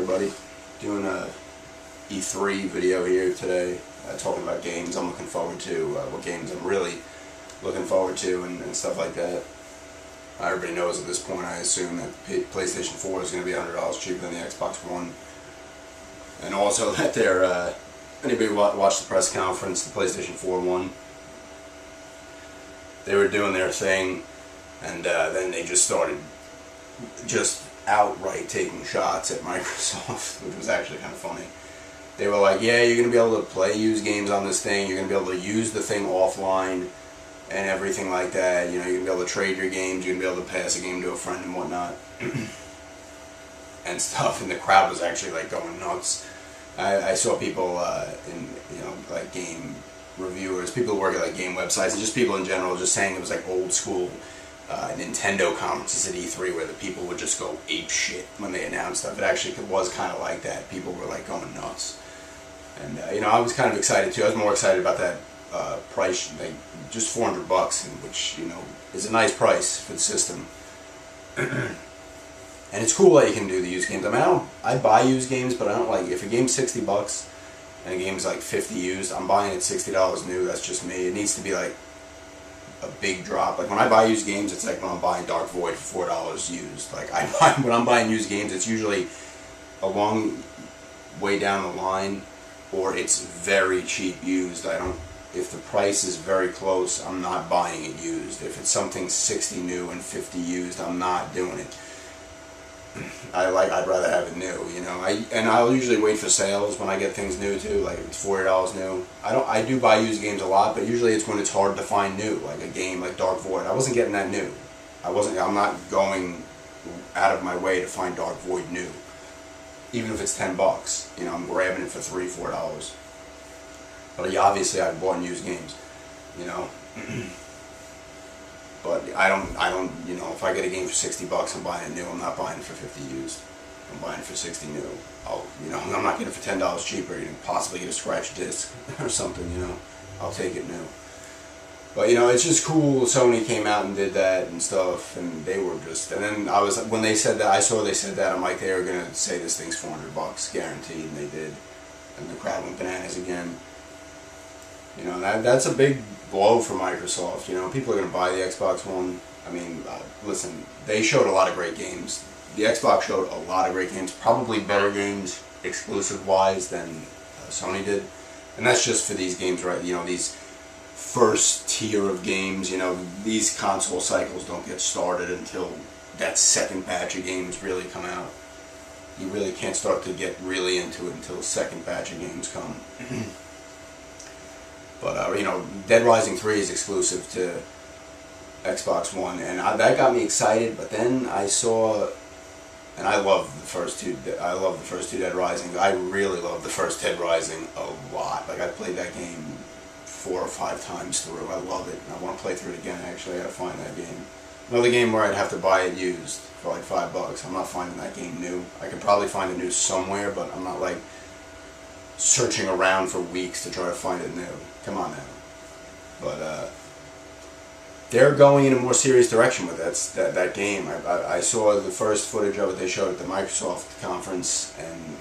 everybody? Doing a E3 video here today, talking about games I'm looking forward to, what games I'm really looking forward to, and stuff like that. Everybody knows at this point, I assume, that PlayStation 4 is going to be $100 cheaper than the Xbox One. And also that anybody watched the press conference, the PlayStation 4 one, they were doing their thing, and then they just started outright taking shots at Microsoft, which was actually kind of funny. They were like, yeah, you're going to be able to play used games on this thing, you're going to be able to use the thing offline and everything like that, you're going to be able to trade your games, you're going to be able to pass a game to a friend and whatnot, and stuff, and the crowd was actually like going nuts. I saw people like game reviewers, people who work at like game websites, and just people in general just saying it was like old school Nintendo conferences at E3 where the people would just go ape shit when they announced stuff. It actually was kind of like that. People were like going nuts. And I was kind of excited too. I was more excited about that price, like just $400, which is a nice price for the system. And it's cool that you can do the used games. I mean, I buy used games, but I don't like, if a game's $60 and a game's like $50 used, I'm buying it $60 new. That's just me. It needs to be like a big drop. Like when I buy used games, it's like when I'm buying Dark Void for $4 used. Like when I'm buying used games, it's usually a long way down the line, or it's very cheap used. If the price is very close, I'm not buying it used. If it's something 60 new and 50 used, I'm not doing it. I'd rather have it new, and I'll usually wait for sales when I get things new too. Like if it's $40 new, I do buy used games a lot, but usually it's when it's hard to find new, like a game like Dark Void. I wasn't getting that new. I'm not going out of my way to find Dark Void new, even if it's $10. I'm grabbing it for $3-4. But obviously I've bought used games, But I don't, if I get a game for $60, I'm buying it new. I'm not buying it for 50 used. I'm buying it for 60 new. I'm not getting it for $10 cheaper. You can possibly get a scratch disc or something, I'll take it new. But, it's just cool. Sony came out and did that and stuff, and they were just, and then when they said that, they said that, I'm like, they were going to say this thing's $400, guaranteed, and they did. And the crowd went bananas again. That's a big blow for Microsoft. People are going to buy the Xbox One. I mean, listen, they showed a lot of great games. The Xbox showed a lot of great games, probably better games exclusive-wise than Sony did. And that's just for these games, right? These first tier of games, these console cycles don't get started until that second batch of games really come out. You really can't start to get really into it until the second batch of games come. But, Dead Rising 3 is exclusive to Xbox One, and that got me excited, but then I saw, and I love the first two Dead Rising. I really love the first Dead Rising a lot. Like, I played that game 4 or 5 times through. I love it, and I want to play through it again, actually. I gotta find that game. Another game where I'd have to buy it used for like $5. I'm not finding that game new. I could probably find it new somewhere, but I'm not like searching around for weeks to try to find it new. Come on now. But they're going in a more serious direction with that game. I saw the first footage of it they showed at the Microsoft conference, and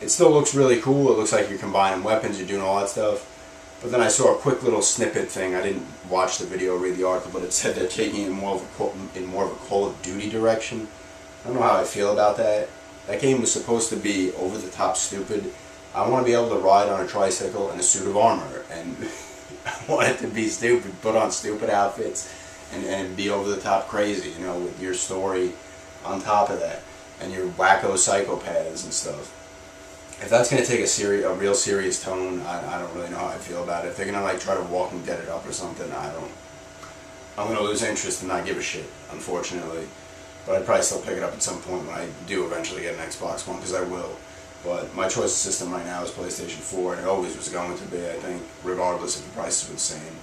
it still looks really cool. It looks like you're combining weapons, you're doing all that stuff. But then I saw a quick little snippet thing. I didn't watch the video or read the article, but it said they're taking it in more of a Call of Duty direction. I don't know how I feel about that. That game was supposed to be over the top stupid. I want to be able to ride on a tricycle in a suit of armor, and I want it to be stupid, put on stupid outfits, and be over the top crazy, with your story on top of that, and your wacko psychopaths and stuff. If that's going to take a real serious tone, I don't really know how I feel about it. If they're going to like try to Walking Dead it up or something, I'm going to lose interest and not give a shit, unfortunately. But I'd probably still pick it up at some point when I do eventually get an Xbox One, because I will. But my choice of system right now is PlayStation 4, and it always was going to be, I think, regardless if the prices were the same.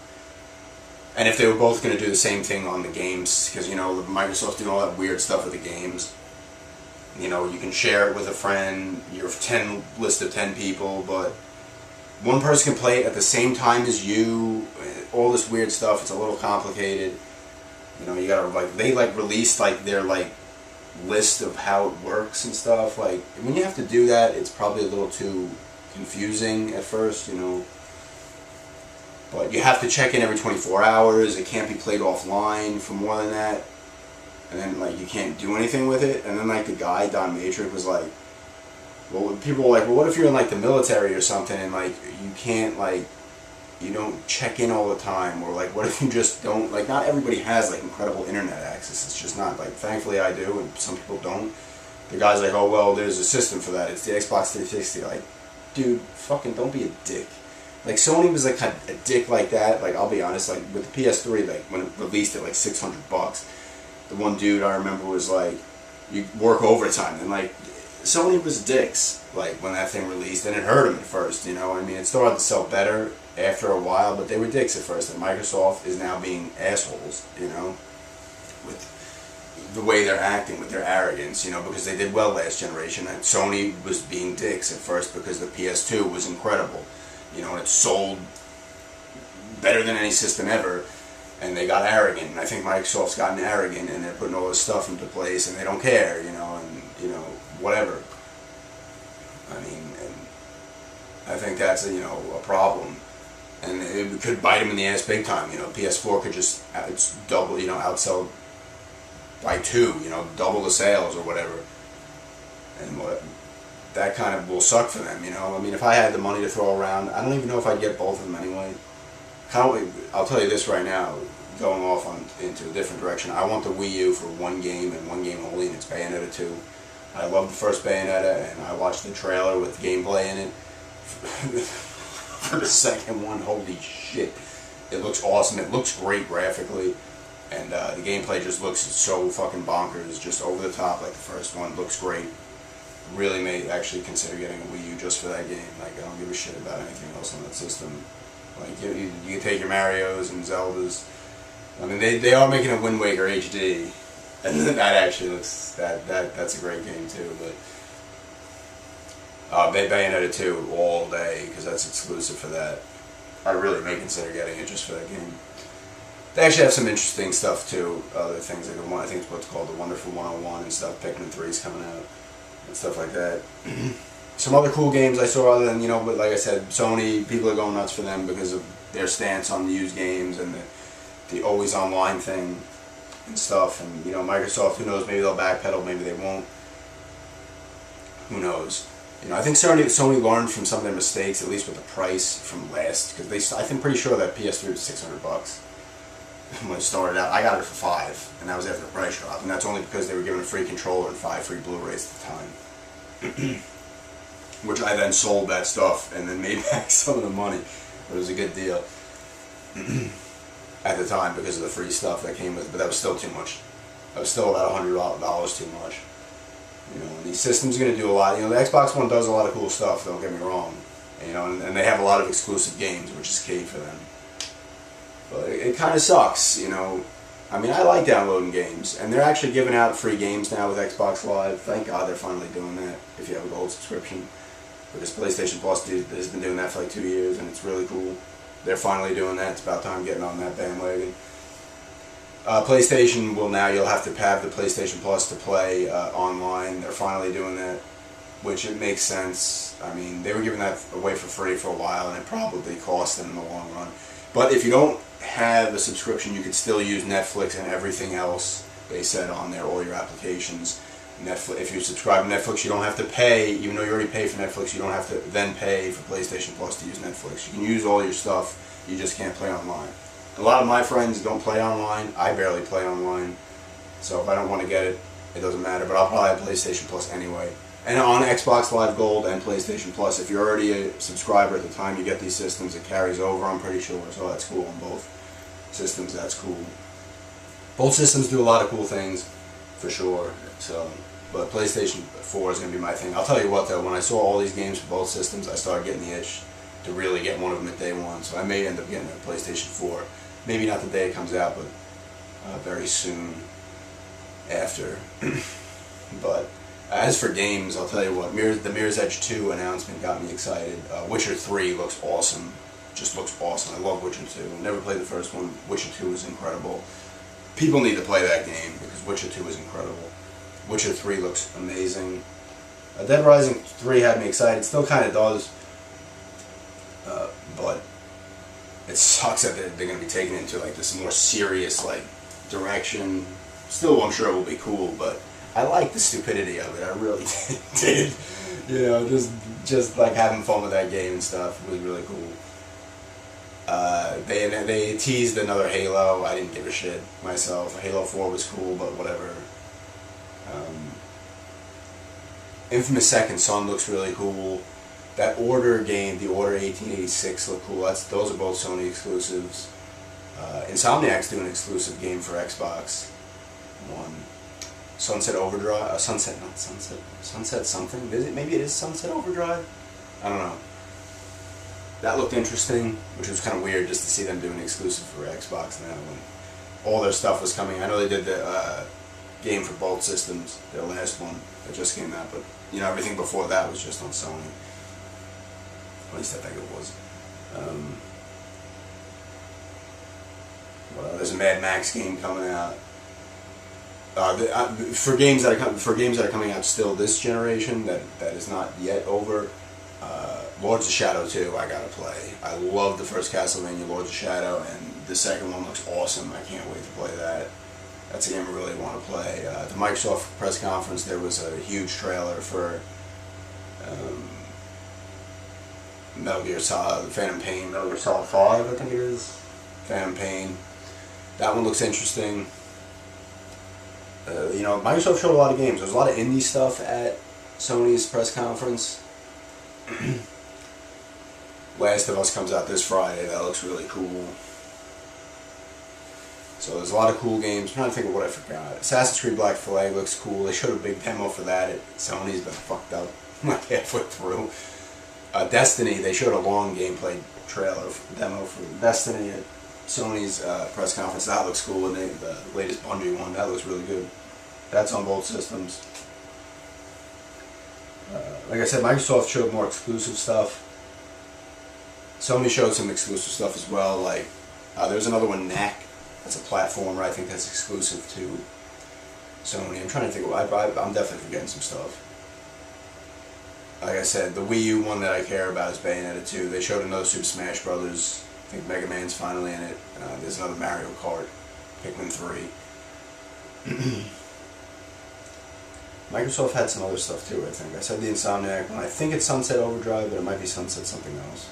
And if they were both going to do the same thing on the games, because, Microsoft's doing all that weird stuff with the games. You can share it with a friend, your list of 10 people, but one person can play it at the same time as you, all this weird stuff. It's a little complicated. You gotta, they released, their, list of how it works and stuff. Like, when you have to do that, it's probably a little too confusing at first, you know. But you have to check in every 24 hours. It can't be played offline for more than that. And then, like, you can't do anything with it. And then, like, the guy, Don Matrix, was like, well, people were like, well, what if you're in, like, the military or something and, like, you can't, like, you don't check in all the time? Or, like, what if you just don't, like, not everybody has, like, incredible internet access. It's just not, like, thankfully I do, and some people don't. The guy's like, oh, well, there's a system for that. It's the Xbox 360. Like, dude, fucking don't be a dick. Like, Sony was, like, a dick like that. Like, I'll be honest, like, with the PS3, like, when it released at, like, $600, the one dude I remember was like, you work overtime. And, like, Sony was dicks, like, when that thing released. And it hurt them at first, you know. I mean, it started to sell better after a while, but they were dicks at first. And Microsoft is now being assholes, you know, with the way they're acting, with their arrogance, you know, because they did well last generation. And Sony was being dicks at first because the PS2 was incredible. You know, and it sold better than any system ever, and they got arrogant. And I think Microsoft's gotten arrogant, and they're putting all this stuff into place, and they don't care, you know, and, you know, whatever. I mean, and I think that's, you know, a problem. And it could bite them in the ass big time, you know. PS4 could just double, you know, outsell by 2, you know, double the sales or whatever. And what... that kind of will suck for them, you know. I mean, if I had the money to throw around, I don't even know if I'd get both of them anyway. I'll tell you this right now, going off into a different direction. I want the Wii U for one game and one game only, and it's Bayonetta 2. I love the first Bayonetta, and I watched the trailer with gameplay in it. For the second one, holy shit. It looks awesome. It looks great graphically. And the gameplay just looks so fucking bonkers, just over the top like the first one. It looks great. Really may actually consider getting a Wii U just for that game. Like, I don't give a shit about anything else on that system. Like, you can take your Marios and Zeldas. I mean, they are making a Wind Waker HD, and that actually looks that's a great game too. But Bayonetta 2 all day, because that's exclusive for that. I really may consider getting it just for that game. They actually have some interesting stuff too. Other things like I think it's what's called the Wonderful 101 and stuff. Pikmin 3 is coming out. And stuff like that. Some other cool games I saw other than, you know, but like I said, Sony, people are going nuts for them because of their stance on the used games and the always online thing and stuff. And, you know, Microsoft, who knows, maybe they'll backpedal, maybe they won't. Who knows? You know, I think Sony learned from some of their mistakes, at least with the price from last, because I'm pretty sure that PS3 was $600 when it started out. I got it for $5, and that was after the price drop, and that's only because they were giving a free controller and 5 free Blu-rays at the time. Which I then sold that stuff and then made back some of the money. It was a good deal at the time because of the free stuff that came with it, but that was still too much. That was still about $100 too much. You know, and these systems are going to do a lot. You know, the Xbox One does a lot of cool stuff, don't get me wrong. You know, and they have a lot of exclusive games, which is key for them. But it kind of sucks, you know. I mean, I like downloading games, and they're actually giving out free games now with Xbox Live. Thank God they're finally doing that, if you have a gold subscription. Because PlayStation Plus has been doing that for like 2 years, and it's really cool. They're finally doing that. It's about time getting on that bandwagon. PlayStation will now, you'll have to have the PlayStation Plus to play online. They're finally doing that, which it makes sense. I mean, they were giving that away for free for a while, and it probably cost them in the long run. But if you don't have a subscription, you can still use Netflix and everything else they said on there, all your applications. Netflix, if you subscribe to Netflix, you don't have to pay, even though you already pay for Netflix, you don't have to then pay for PlayStation Plus to use Netflix. You can use all your stuff, you just can't play online. A lot of my friends don't play online. I barely play online. So if I don't want to get it, it doesn't matter. But I'll probably have PlayStation Plus anyway. And on Xbox Live Gold and PlayStation Plus, if you're already a subscriber at the time you get these systems, it carries over, I'm pretty sure. So that's cool on both systems. That's cool. Both systems do a lot of cool things, for sure. So, but PlayStation 4 is going to be my thing. I'll tell you what, though, when I saw all these games for both systems, I started getting the itch to really get one of them at day one. So I may end up getting a PlayStation 4. Maybe not the day it comes out, but very soon after. But as for games, I'll tell you what, the Mirror's Edge 2 announcement got me excited. Witcher 3 looks awesome. Just looks awesome. I love Witcher 2. Never played the first one. Witcher 2 is incredible. People need to play that game because Witcher 2 is incredible. Witcher 3 looks amazing. Dead Rising 3 had me excited. Still kind of does. But it sucks that they're going to be taking it into like this more serious like direction. Still, I'm sure it will be cool, but I like the stupidity of it. I really did. You know, just like having fun with that game and stuff was really cool. They teased another Halo. I didn't give a shit myself. Halo 4 was cool, but whatever. Infamous Second Son looks really cool. That Order game, the Order 1886, look cool. Those are both Sony exclusives. Insomniac's doing an exclusive game for Xbox One. Sunset Overdrive, Sunset something. Maybe it is Sunset Overdrive. I don't know. That looked interesting, which was kind of weird just to see them doing exclusive for Xbox now when all their stuff was coming. I know they did the game for both systems, their last one that just came out, but you know everything before that was just on Sony. At least I think it was. Well, there's a Mad Max game coming out. For games that are coming out still this generation that is not yet over. Lords of Shadow 2, I gotta play. I love the first Castlevania, Lords of Shadow, and the second one looks awesome. I can't wait to play that. That's a game I really want to play. At the Microsoft press conference, there was a huge trailer for Metal Gear Solid, Phantom Pain, Metal Gear Solid 5, I think it is. Phantom Pain. That one looks interesting. You know, Microsoft showed a lot of games. There was a lot of indie stuff at Sony's press conference. Last of Us comes out this Friday. That looks really cool. So there's a lot of cool games. I'm trying to think of what I forgot. Assassin's Creed Black Flag looks cool. They showed a big demo for that at Sony's, but fucked up like halfway through. Destiny, they showed a long gameplay trailer demo for Destiny at Sony's press conference. That looks cool, and the latest Bungie one, that looks really good. That's on both systems. Like I said, Microsoft showed more exclusive stuff. Sony showed some exclusive stuff as well. Like there's another one, Knack. That's a platformer. I think that's exclusive to Sony. I'm trying to think. I'm definitely forgetting some stuff. Like I said, the Wii U one that I care about is Bayonetta 2. They showed another Super Smash Brothers. I think Mega Man's finally in it. There's another Mario Kart. Pikmin 3. Microsoft had some other stuff too, I think. I said the Insomniac one. I think it's Sunset Overdrive, but it might be Sunset something else.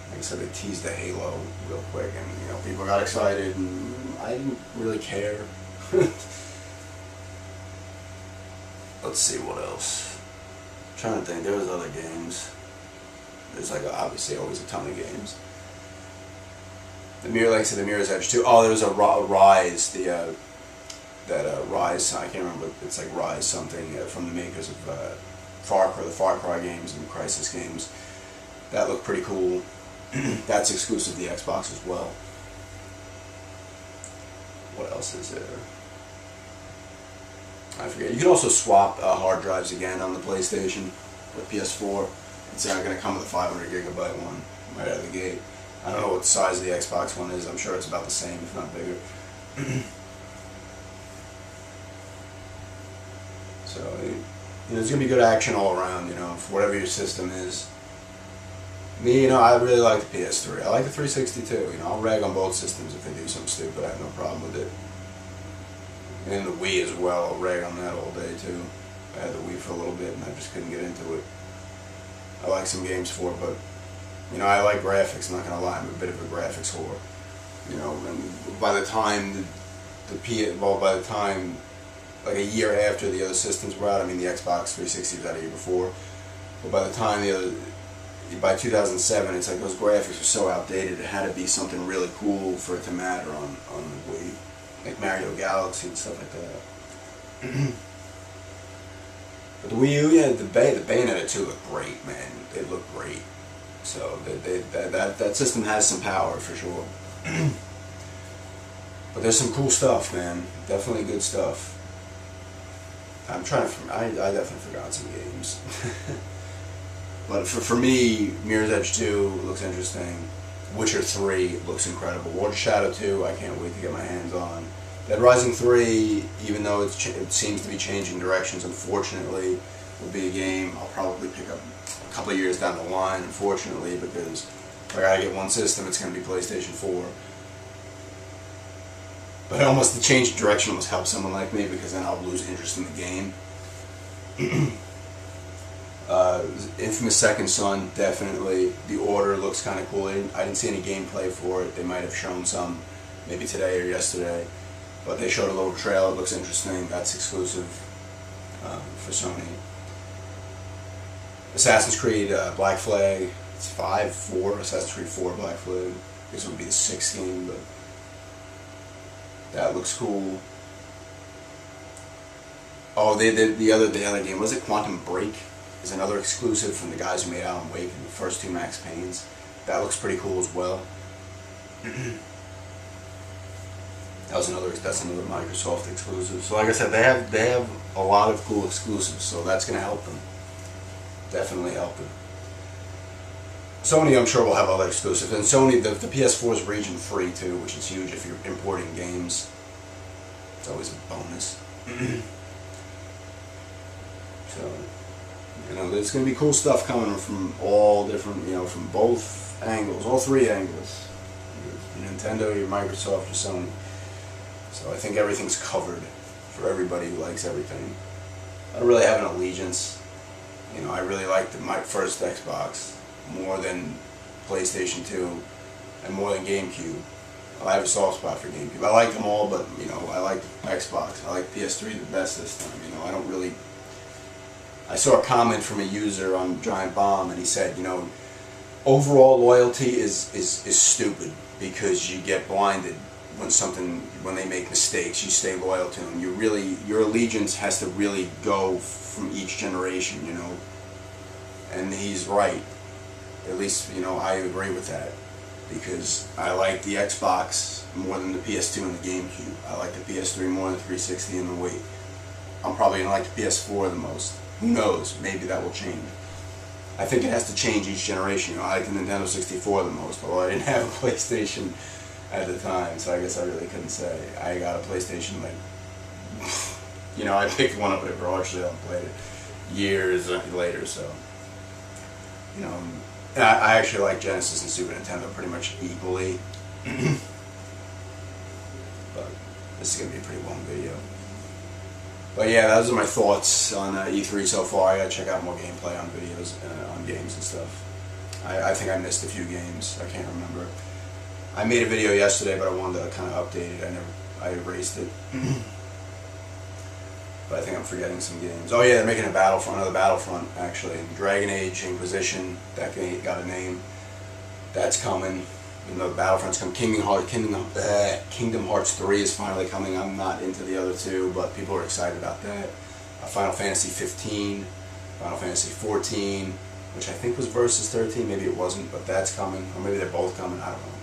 Like I said, they teased the Halo real quick, and you know people got excited, and I didn't really care. Let's see what else. I'm trying to think. There was other games. There's like obviously always a ton of games. The Mirror's Edge 2. Oh, there was a Rise. Rise. I can't remember. It's like Rise something from the makers of the Far Cry games and Crysis games. That looked pretty cool. That's exclusive to the Xbox as well. What else is there? I forget. You can also swap hard drives again on the PlayStation with PS4. It's going to come with a 500 gigabyte one right out of the gate. I don't know what the size of the Xbox One is. I'm sure it's about the same, if not bigger. So, you know, there's going to be good action all around, you know, for whatever your system is. Me, you know, I really like the PS3. I like the 360 too. You know, I'll rag on both systems if they do something stupid. I have no problem with it. And the Wii as well. I'll rag on that all day too. I had the Wii for a little bit and I just couldn't get into it. I like some games for it, but you know, I like graphics. I'm not gonna lie, I'm a bit of a graphics whore. You know, and by the time by the time like a year after the other systems were out, I mean the Xbox 360 was out a year before, but by the time by 2007, it's like those graphics were so outdated. It had to be something really cool for it to matter on the Wii, like Mario Galaxy and stuff like that. But the Wii U, yeah, the Bayonetta 2 looked great, man. It looked great. So that system has some power for sure. But there's some cool stuff, man. Definitely good stuff. I definitely forgot some games. But for me, Mirror's Edge 2 looks interesting. Witcher 3 looks incredible. Lord of Shadow 2, I can't wait to get my hands on. Dead Rising 3, even though it seems to be changing directions, unfortunately, will be a game I'll probably pick up a couple of years down the line, unfortunately, because if I gotta get one system, it's gonna be PlayStation 4. But the change of direction almost helps someone like me, because then I'll lose interest in the game. Infamous Second Son, definitely. The Order looks kind of cool. I didn't see any gameplay for it. They might have shown some, maybe today or yesterday. But they showed a little trailer. It looks interesting. That's exclusive for Sony. Assassin's Creed Black Flag. It's 4. Assassin's Creed 4 Black Flag. I guess it would be the 6th game, but that looks cool. Oh, the other game, was it Quantum Break? Is another exclusive from the guys who made Alan Wake and the first 2 Max Paynes. That looks pretty cool as well. That's another Microsoft exclusive. So like I said, they have a lot of cool exclusives, so that's gonna help them. Definitely help them. Sony, I'm sure, will have other exclusives, and Sony, the PS4 is region free too, which is huge if you're importing games. It's always a bonus. So, there's going to be cool stuff coming from all different, from both angles, all 3 angles. Your Nintendo, your Microsoft, your Sony. So I think everything's covered for everybody who likes everything. I don't really have an allegiance. I really liked my first Xbox more than PlayStation 2 and more than GameCube. I have a soft spot for GameCube. I like them all, but I like Xbox. I like PS3 the best this time. I don't really. I saw a comment from a user on Giant Bomb, and he said, overall loyalty is stupid, because you get blinded when they make mistakes. You stay loyal to them. Your allegiance has to really go from each generation, And he's right. At least, I agree with that, because I like the Xbox more than the PS2 and the GameCube. I like the PS3 more than the 360 and the Wii. I'm probably going to like the PS4 the most. Who knows? Maybe that will change. I think it has to change each generation. I like the Nintendo 64 the most, although I didn't have a PlayStation at the time, so I guess I really couldn't say. I got a PlayStation I picked one up at a garage sale and played it years later, so. I actually like Genesis and Super Nintendo pretty much equally. But this is going to be a pretty long video. But yeah, those are my thoughts on E3 so far. I gotta check out more gameplay on videos, on games and stuff. I think I missed a few games. I can't remember. I made a video yesterday, but I wanted to kind of update it. I erased it. But I think I'm forgetting some games. Oh yeah, they're making another Battlefront actually. Dragon Age Inquisition, that game got a name. That's coming. Battlefront's coming. Kingdom Hearts 3 is finally coming. I'm not into the other 2, but people are excited about that. Final Fantasy 15, Final Fantasy 14, which I think was Versus 13. Maybe it wasn't, but that's coming. Or maybe they're both coming. I don't know.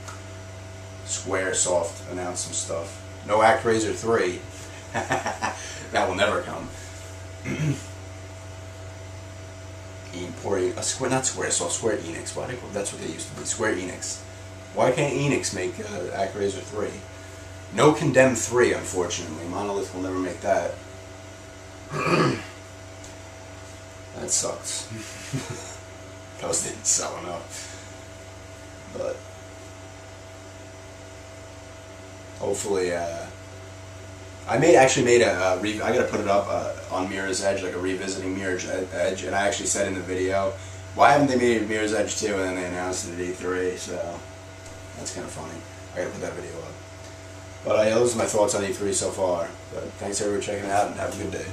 Squaresoft announced some stuff. No ActRaiser 3. That will never come. Not Squaresoft, Square Enix. That's what they used to be. Square Enix. Why can't Enix make ActRaiser 3? No Condemned 3, unfortunately. Monolith will never make that. That sucks. Those didn't sell enough. But hopefully, I actually made I gotta put it up on Mirror's Edge, like a revisiting Mirror's Edge, and I actually said in the video, why haven't they made Mirror's Edge 2, and then they announced it at E3, so that's kind of funny. I gotta put that video up. But those are my thoughts on E3 so far. But thanks everyone for checking it out, and have a good day.